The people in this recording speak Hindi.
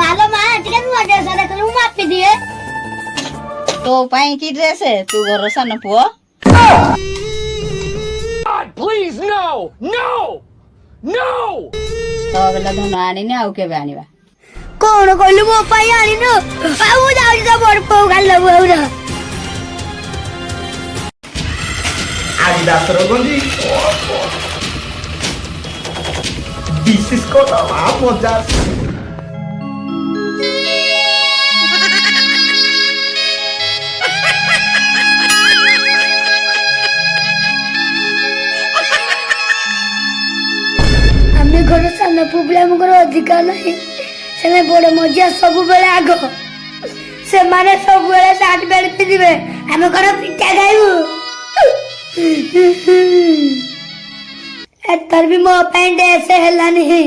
मालो मां टिके नुआ ड्रेस देखलु मापी दिए तो पाई की ड्रेस है तू घर सान पुओ God, please, no! No! No! तो बेला धन आनी ने आउ के आनिबा कोन कहलु मो पाई आनी न आउ जाउ त बड़ पौ गाल बउरा Adidas Rogondi. This is kota mojা आमे घर सामने प्रॉब्लम करो अधिकार नहीं से बड़ मजा सब बेले आगो से माने सब बेले साथ बेल पे दिबे आमे घर पिटा खाइबू एतर भी मो पैंट ऐसे हला नहीं